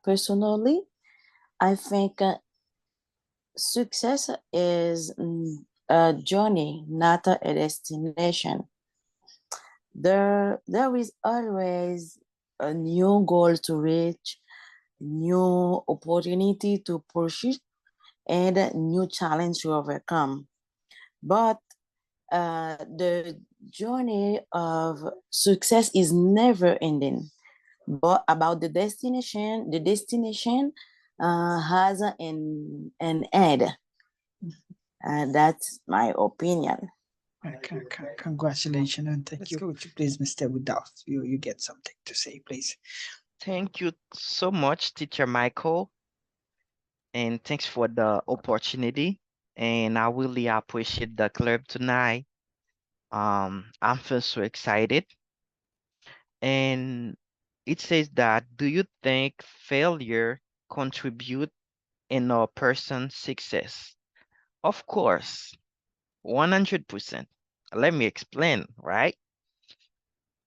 personally, I think success is a journey, not a destination. There is always a new goal to reach, new opportunity to pursue, and a new challenge to overcome. But the journey of success is never ending. But about the destination has an end. That's my opinion. Congratulations and thank you. Let's go to please, Mr. Rudolph. You get something to say, please. Thank you so much, Teacher Michael, and thanks for the opportunity. And I really appreciate the club tonight. I'm feel so excited. And it says that, do you think failure contribute in a person's success? Of course, 100%. Let me explain, right?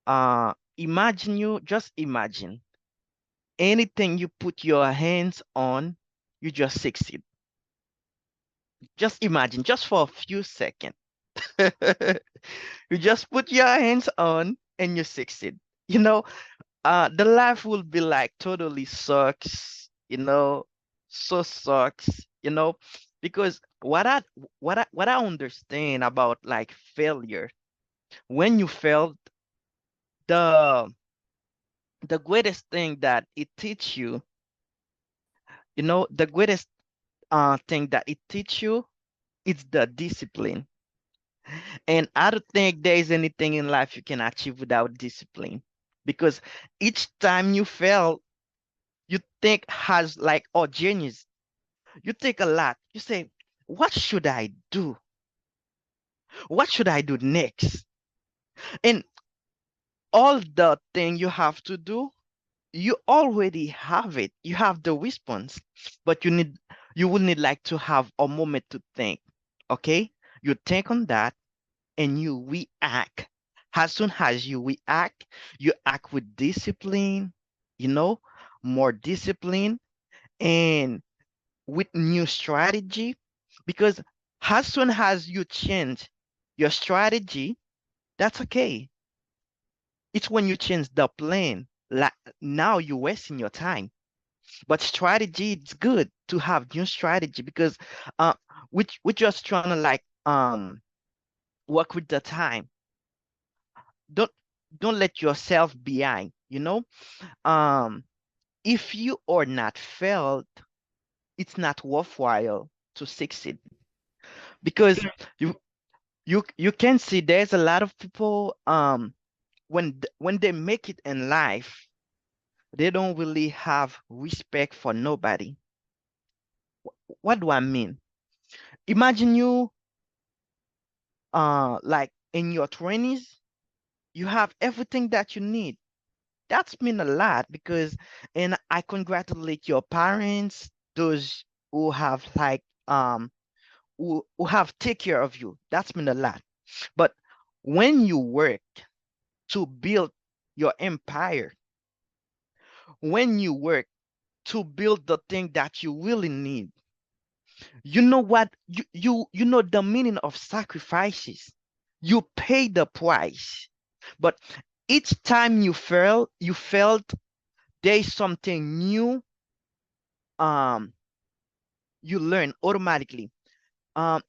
Just imagine anything you put your hands on, you just succeed. Just imagine, just for a few seconds. You just put your hands on and you succeed. You know, the life will be like totally sucks, so sucks, because what I understand about like failure, when you failed, the the greatest thing that it teach you, the greatest thing that it teach you, it's the discipline. And I don't think there is anything in life you can achieve without discipline. Because each time you fail, you think has like, oh, genius. You think a lot. You say, what should I do? What should I do next? And all the thing you have to do, you already have it. You have the response, but you will need like to have a moment to think. Okay? You think on that and you react. As soon as you act with discipline, you know, more discipline and with new strategy. Because as soon as you change your strategy, that's okay. It's when you change the plan. Like now you're wasting your time. But strategy, it's good to have new strategy because uh we're just trying to like work with the time. Don't don't let yourself behind, um if you are not failed, it's not worthwhile to succeed because you you can see there's a lot of people when they make it in life, they don't really have respect for nobody. What do I mean? Imagine you like in your 20s, you have everything that you need. That's mean a lot because, and I congratulate your parents, those who have like who have take care of you. That's mean a lot. But when you work to build your empire, when you work to build the thing that you really need, you know what you know the meaning of sacrifices. You pay the price. But each time you felt there is something new, um you learn automatically. um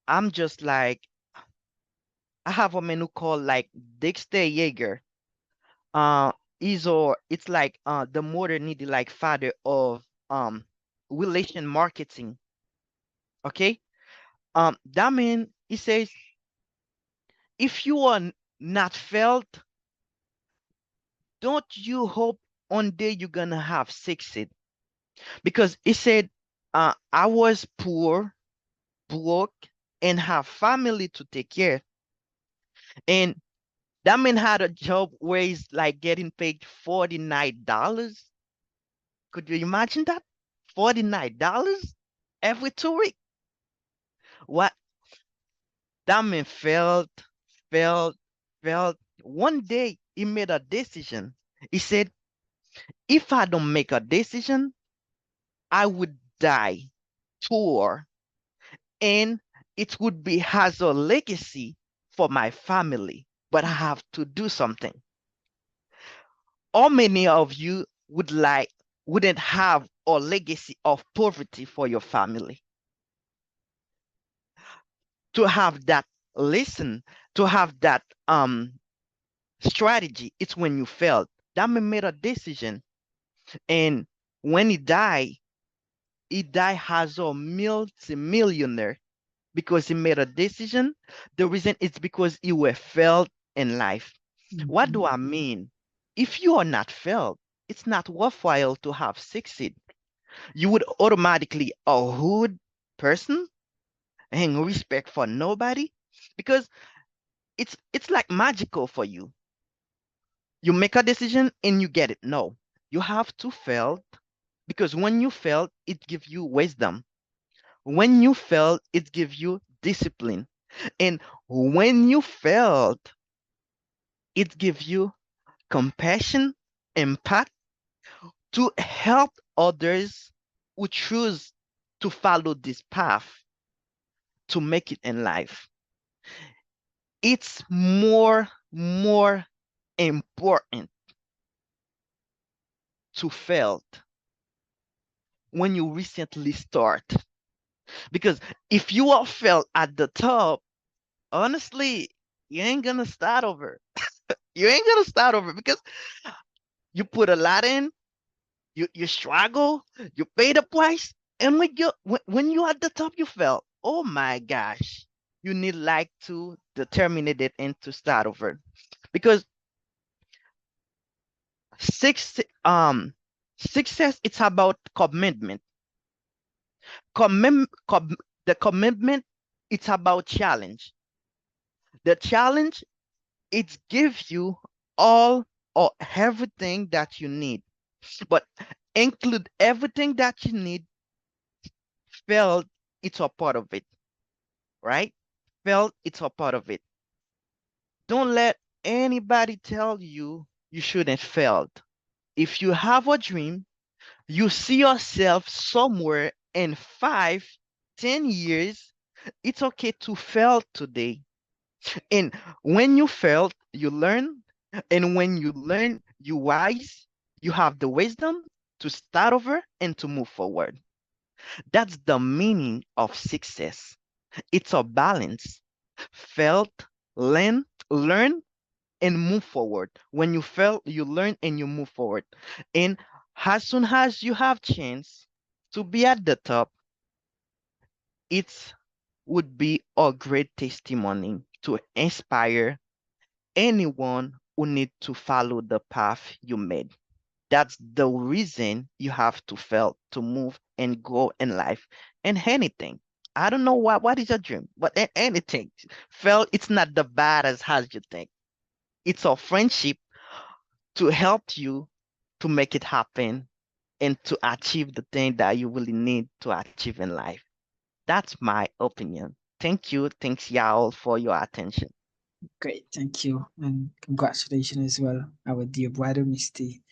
I'm just like, I have a menu called like Dexter Yeager. uh it's like the modernity like father of relation marketing. Okay. That mean he says, if you are not felt, don't you hope one day you're gonna have succeed. Because he said, I was poor, broke, and have family to take care. And that man had a job where he's like getting paid $49. Could you imagine that? $49 every 2 weeks. What that man felt, felt. One day he made a decision. He said, If I don't make a decision, I would die poor, and it would be as a legacy for my family. But I have to do something. How many of you wouldn't have a legacy of poverty for your family? To have that lesson, to have that strategy, it's when you failed. That man made a decision, and when he died as a multi-millionaire because he made a decision. The reason is because he were failed in life. What do I mean? If you are not failed, it's not worthwhile to have succeed. You would automatically a hood person and respect for nobody because it's like magical for you. You make a decision and you get it. No, you have to fail because when you fail, it gives you wisdom. When you fail, it gives you discipline. And when you failed, it gives you compassion, impact to help others who choose to follow this path to make it in life. It's more important to fail when you recently start. Because if you are failed at the top, honestly, you ain't gonna start over. You ain't gonna start over because you put a lot in, you struggle, you pay the price, and when you at the top, you fail. Oh my gosh, you need like to determine it and to start over, because six success it's about commitment. Commit, the commitment it's about challenge. The challenge it gives you all or everything that you need, but include everything that you need. Felt it's a part of it, right? Felt it's a part of it. Don't let anybody tell you you shouldn't fail. If you have a dream, you see yourself somewhere in 5, 10 years, it's okay to fail today. And when you fail, you learn. And when you learn, you wise, you have the wisdom to start over and to move forward. That's the meaning of success. It's a balance. Felt, learn, and move forward. When you fail, you learn and you move forward. And as soon as you have chance to be at the top, it would be a great testimony to inspire anyone who need to follow the path you made. That's the reason you have to fail to move and go in life and anything. I don't know what is your dream, but anything. Fail, it's not the bad as you think. It's a friendship to help you to make it happen and to achieve the thing that you really need to achieve in life. That's my opinion. Thank you. Thanks, y'all, for your attention. Great, thank you, and congratulations as well, our dear brother, Mr.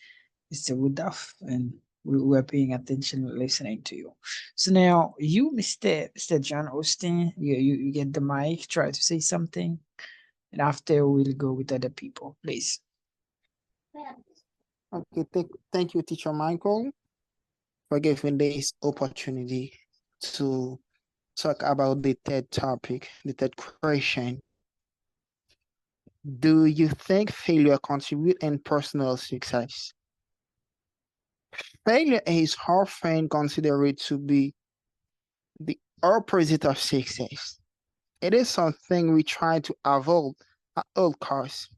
Woodruff, and we were paying attention, listening to you. So now, you, Mr. John Austin, you get the mic. Try to say something, and after we'll go with other people, please. Okay, thank you, Teacher Michael, for giving this opportunity to talk about the third topic, the third question. Do you think failure contributes in personal success? Failure is often considered to be the opposite of success. It is something we try to avoid at all costs.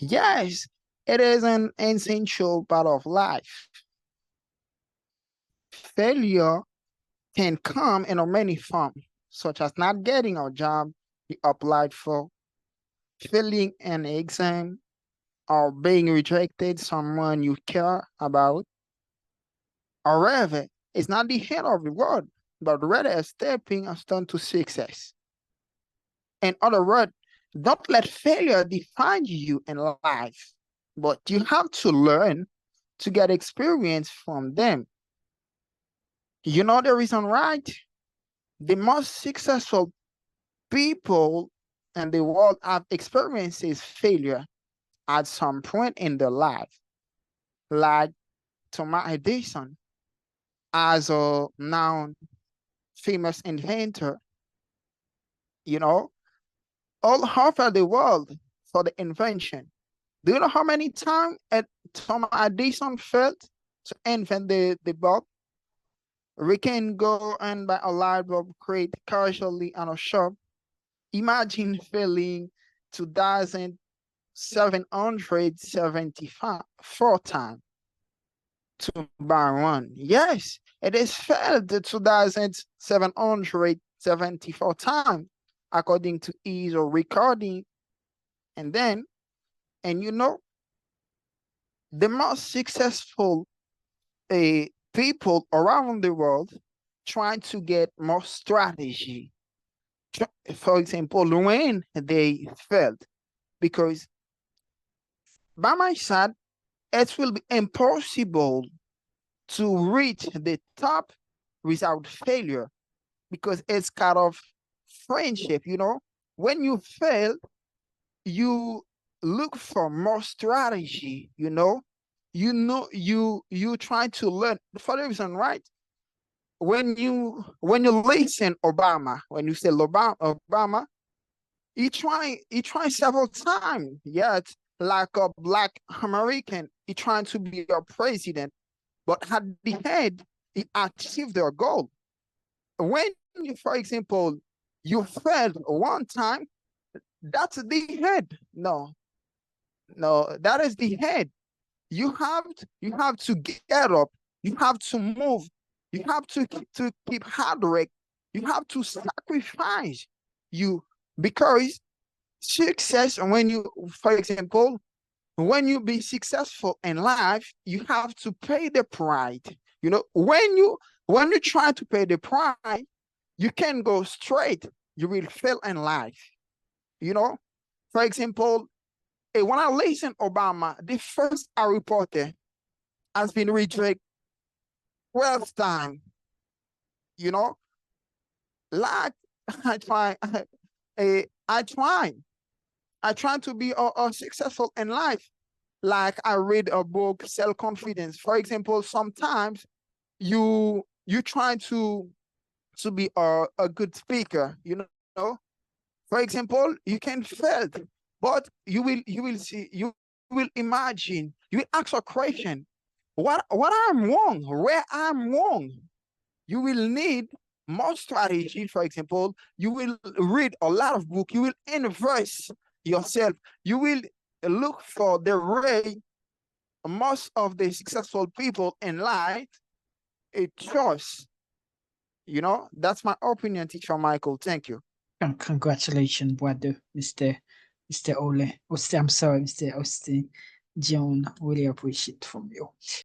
Yes, it is an essential part of life. Failure can come in many forms, such as not getting a job you applied for, failing an exam, or being rejected someone you care about. However, it's not the end of the world, but rather a stepping stone to success. In other words, don't let failure define you in life, but you have to learn to get experience from them. You know the reason, right? The most successful people in the world have experiences failure at some point in their life, like Thomas Edison, as a now famous inventor, you know, all over the world for the invention. Do you know how many times Thomas Edison failed to invent the bulb? We can go and buy a light bulb, create casually on a shop. Imagine failing 2,774 times to buy one. Yes, it is failed 2,774 times according to his recording. And you know, the most successful people around the world trying to get more strategy. For example, when they failed, because by my side, it will be impossible to reach the top without failure, because it's kind of friendship, you know. When you fail, you look for more strategy, you know. You try to learn for the reason, right? When you listen Obama, when you say Obama, he tried several times, yet like a Black American, he trying to be a president, but at the end, he achieved their goal. When you, for example, you failed one time, that's the head. No, that is the head. You have to get up. You have to move. You have to keep hard work. You have to sacrifice. Because success, when you, for example, when you be successful in life, you have to pay the price. You know, when you try to pay the price, you can go straight. You will fail in life. You know, for example, when I listen Obama, the first Harry Potter has been rejected 12 times. You know, like I try to be successful in life. Like I read a book, Self-Confidence. For example, sometimes you try to be a good speaker, you know. For example, you can fail, but you will see, you will imagine, you will ask a question, what I'm wrong, where I'm wrong. You will need more strategy. For example, you will read a lot of books, you will invest yourself, you will look for the way most of the successful people in life trust. You know, that's my opinion, Teacher Michael. Thank you. Congratulations, brother, Mr. Ole. I'm sorry, Mr. Austin John. Really appreciate from you.